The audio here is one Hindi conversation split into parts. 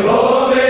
होवे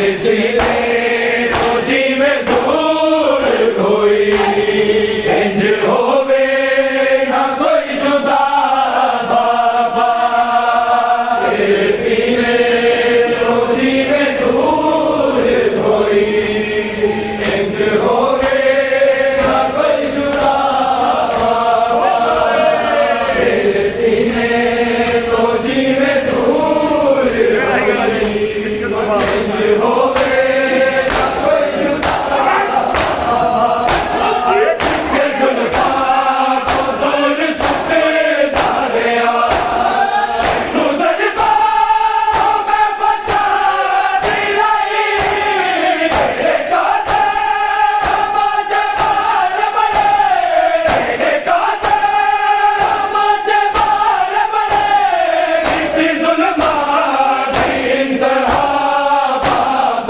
सीने तो जीवे दूर कोई इंज होवे ना कोई जुदा बाबा सीने तो जीवे दूर कोई इंज होवे ना कोई जुदा बाबा सीने तो जीवे दूर कोई इंज होवे ना कोई जुदा इसके जुल्फा को दूर सुखे दारिया नुज़रबा मैं बचा दिलाई तेरे काते माजे बाल बड़े तेरे काते माजे बाल बड़े इतनी जुल्मा की इंतहा बाबा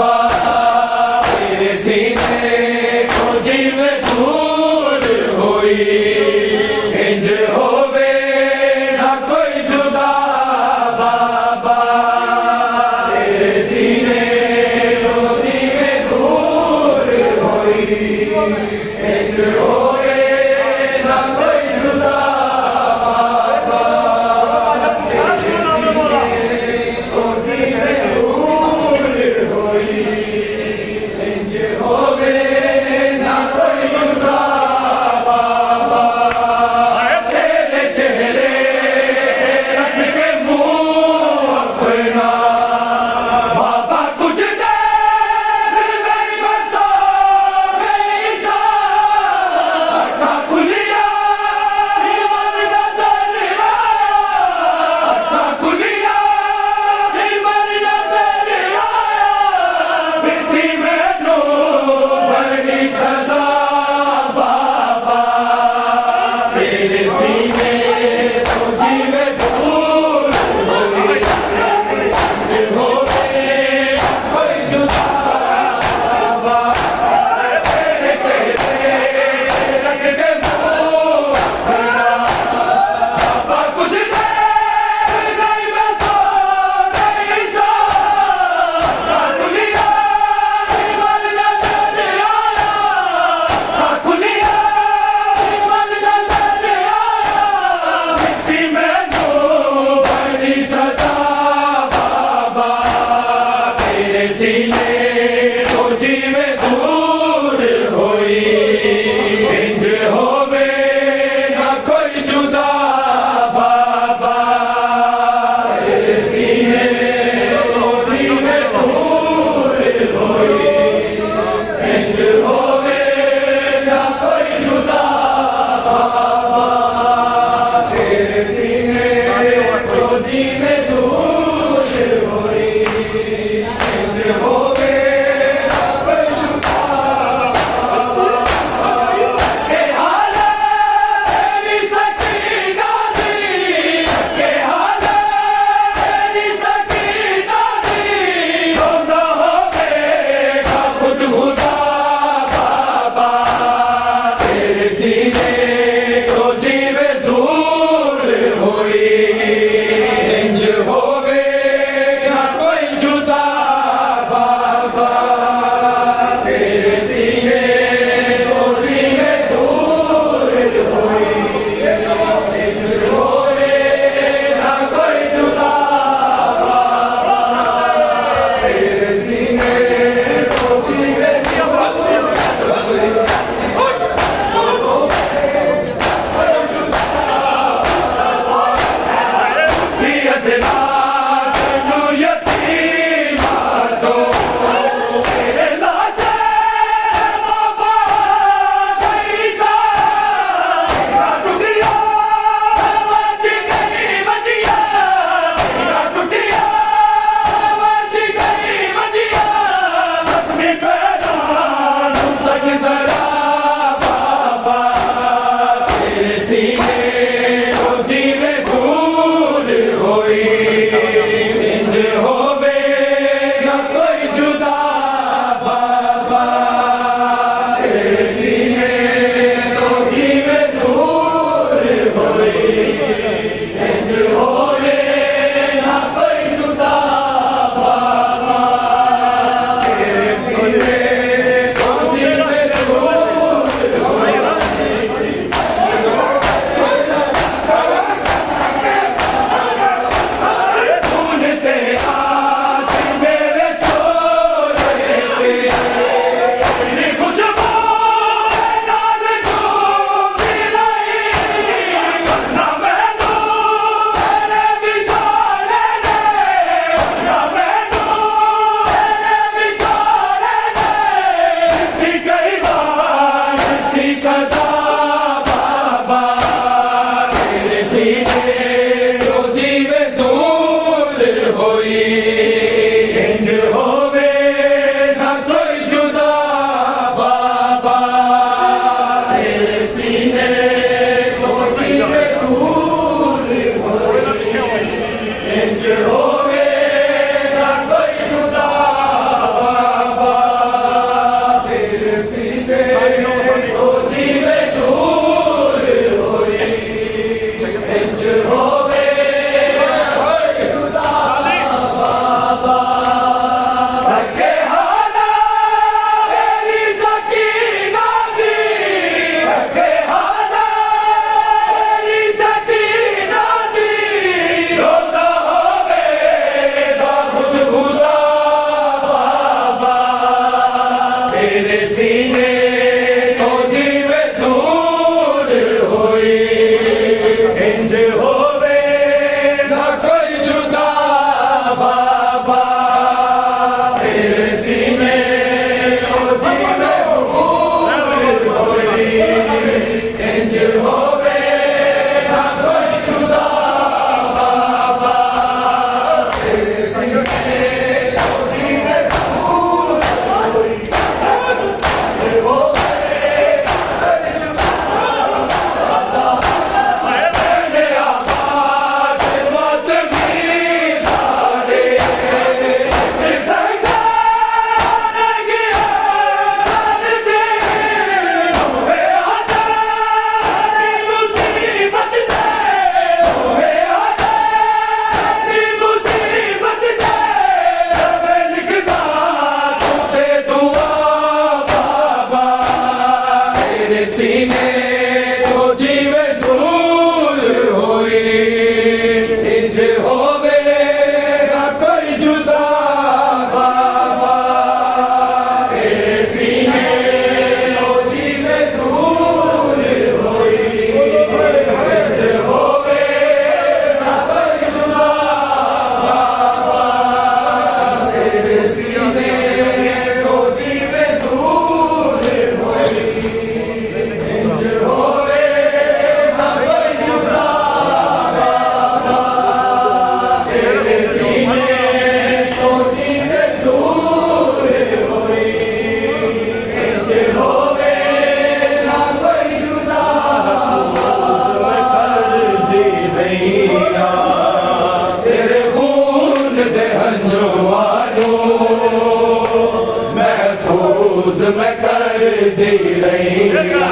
दी रैया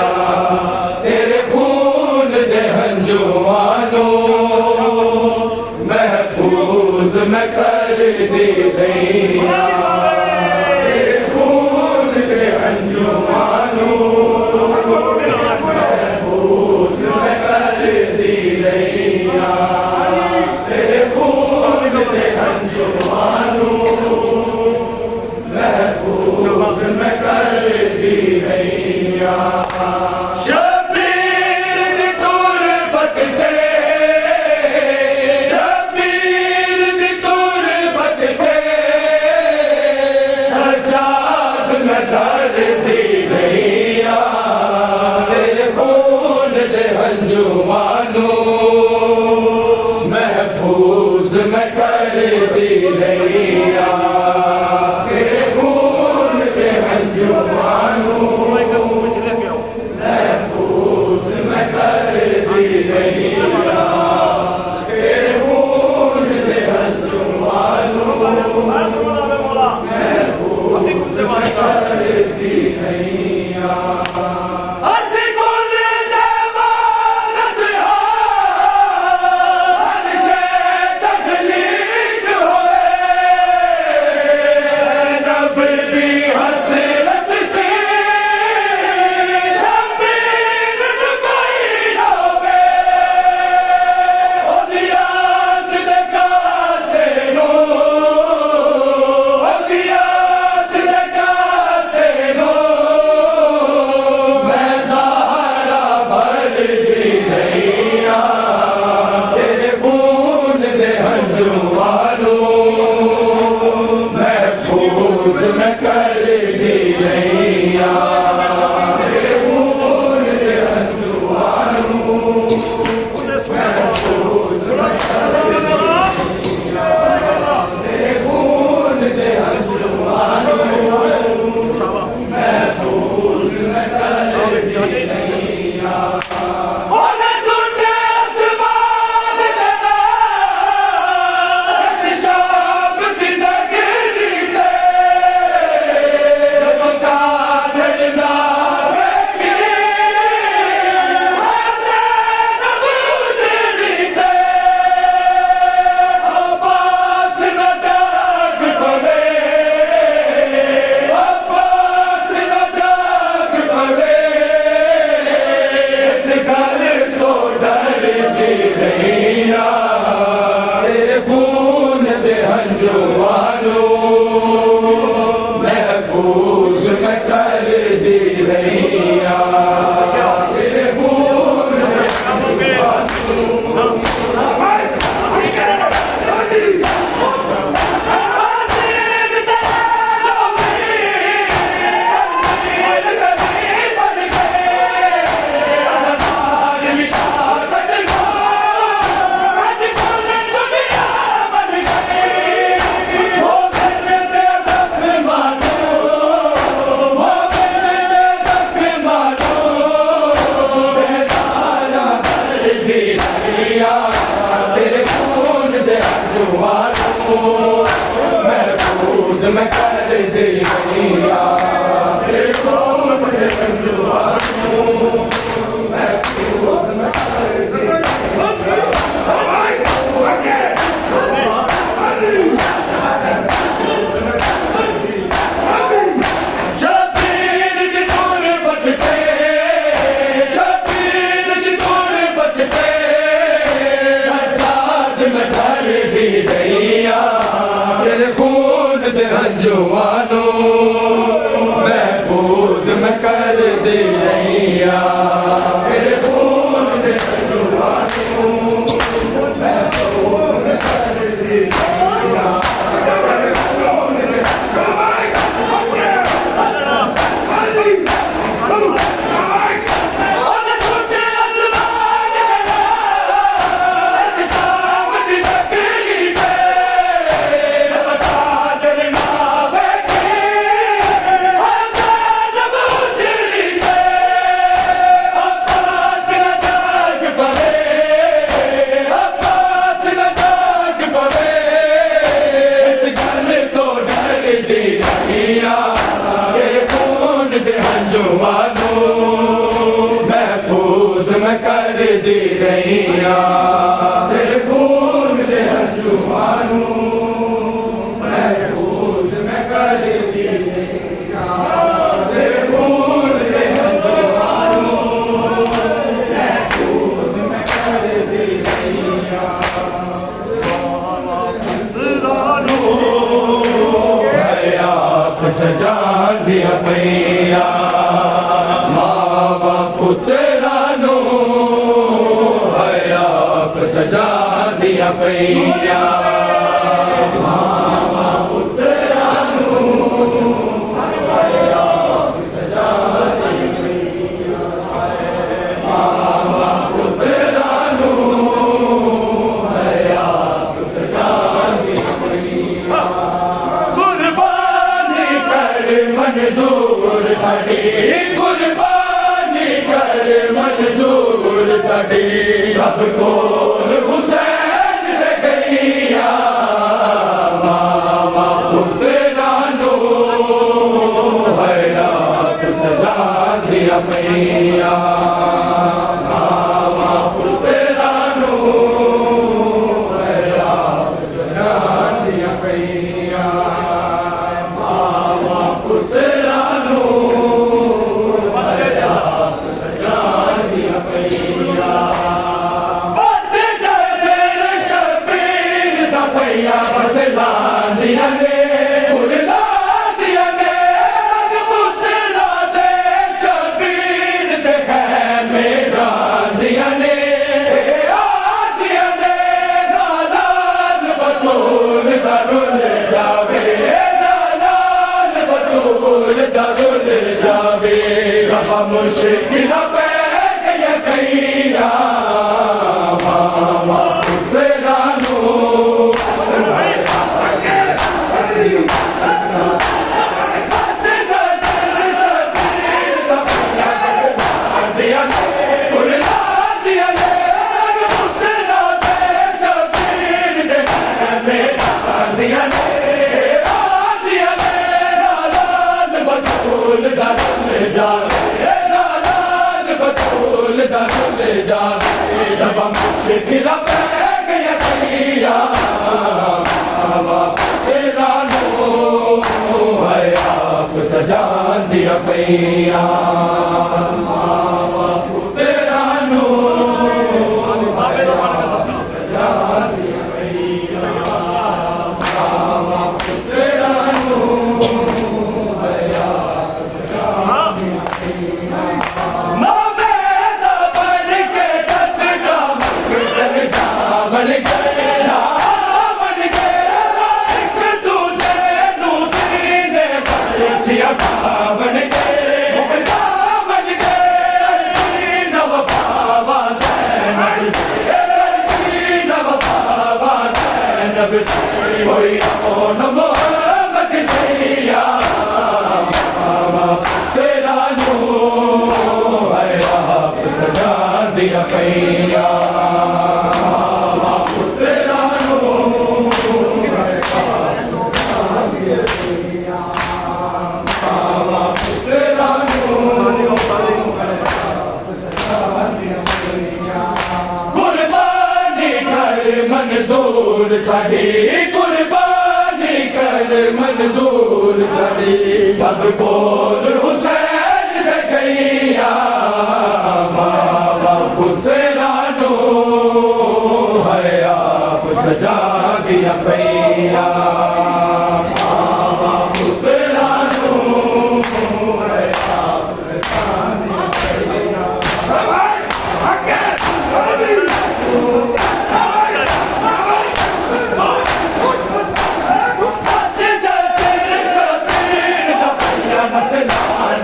तेरे खून दे हंजुआनो महफूज मैं कर दी रैया तेरे खून दे हंजुआनो महफूज मैं कर दी रैया तेरे खून दे हंजुआनो महफूज मैं कर दी रैया शबीर दी तुरबत ते शबीर दी तुरबत ते सजाद मैं कर दी रैया तेरे खून दे हंजुआनो महफूज मैं कर दी रैया तेरे खून दे हंजुआनो महफूज मैं कर दी रैया तेरे खून दे हंजुआनो महफूज मैं कर दी रैया महफूज मैं कर दी रैया तेरे खून दे हंजुआनो महफूज मैं कर दी रैया तेरे खून दे हंजुआनो महफूज मैं कर दी रैया तेरे खून दे हंजुआनो महफूज मैं कर दी रैया तेरे खून दे तेरे खून दे हंजुआनो महफूज मैं कर दी रैया तेरे खून दे हंजुआनो महफूज मैं कर दी शबीर दी तुरबत ते शबीर दी तुरबत ते मैं कर दी रैया तेरे खून दे हंजुआनो हंजुआनू महफूज मैं कर दी रहिया तेरे खून दे हंजुआनू महफूज मैं कर दी रहिया तेरे खून दे हंजुआनू महफूज मैं कर दी रहिया सजा दिया पैया मावा पुत्रा नो हया सजा दिया पैया मावा पुत्रा नो हया सजा दिया पैया मावा पुत्रा नो हया सजा दिया पैया मंजूर साडी कुर्बानी कर मंजूर साडी सब कोल हुसैन दे गईया मावा पुत्रा नो हयात सजा दिया पैया मावा पुत्रा नो हयात सजा दिया पैया मुश्किल पे गया कैया मावा पुत्रा नो मुश्किल पे गया कैया मावा पुत्रा नो हयात सजा दिया पैया मावा पुत्रा नो सजा दिया पैया मावा पुत्रा नो हयात सजा दिया पैया बन गया बन गया एक दूजे नू सीने पर छिया बन गए बन गए नव बाबा सैनब नव बाबा सैनब कोई कौन मोहम्मद जैया बाबा तेरा नो हयात सजा दिया पैया मंजूर साडी कुर्बानी कर मंजूर साडी सब कोल हुसैन दे गईया मावा पुत्रा नो हयात सजा दिया पैया मावा पुत्रा नो हयात सजा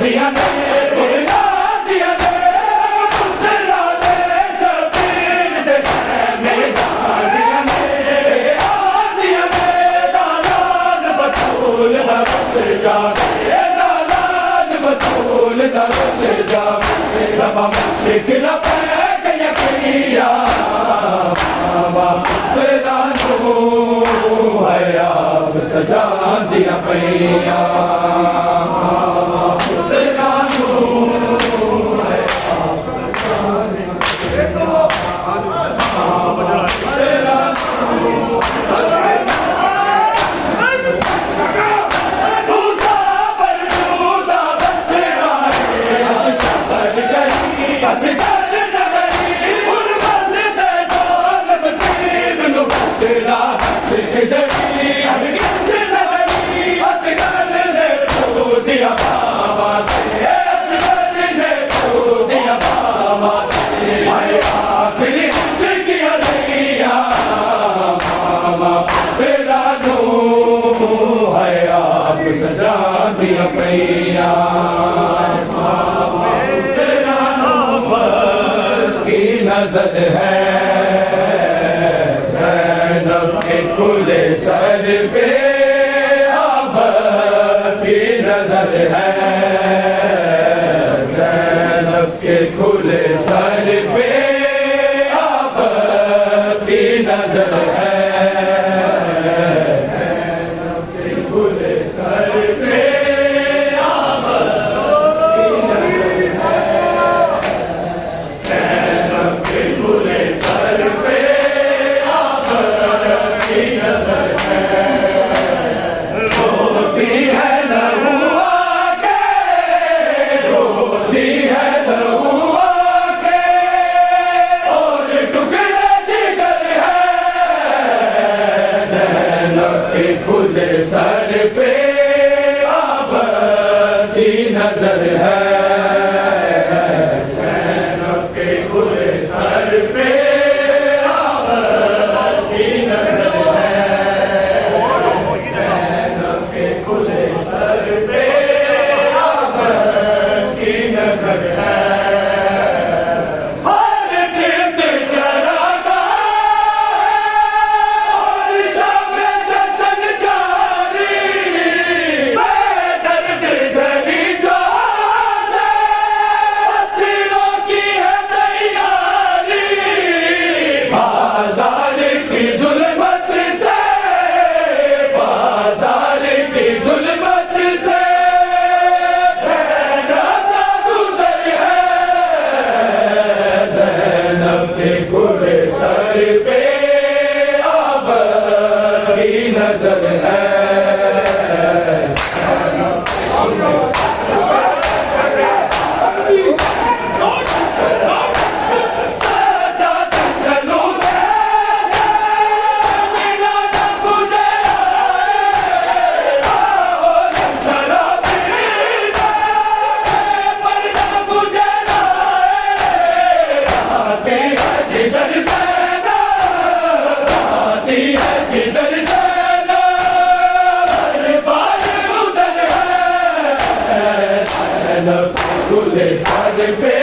दिया दिया दिया पुत्रा दे शबीर दे मेरा दिया दिया दालान बतूल दरद जा दालान बतूल दरद जा रबा मुश्किल पे गया कैया मावा पुत्रा नो हयात सजा दिया पैया मावा पुत्रा नो दिया बाबा तेरे असगर ने खो दिया बाबा तेरे आखिरी हिज किया नैया बाबा तेरा नूर है आप सजा दिया पैया तेरा नूर की नजर है ज़ैनब के खुले सर पे की नजर है ज़ैनब के खुले सर पे अब की नजर है ज़ैनब के खुले सर पे अब की नजर है ज़ैनब के खुले सर पे अब की नजर है रोती है खुले सर पे अब की नजर है ज़ैनब के खुले सर पे अब की नजर है ज़ैनब के खुले सर पे अब की नजर है नजर है खुले सर पे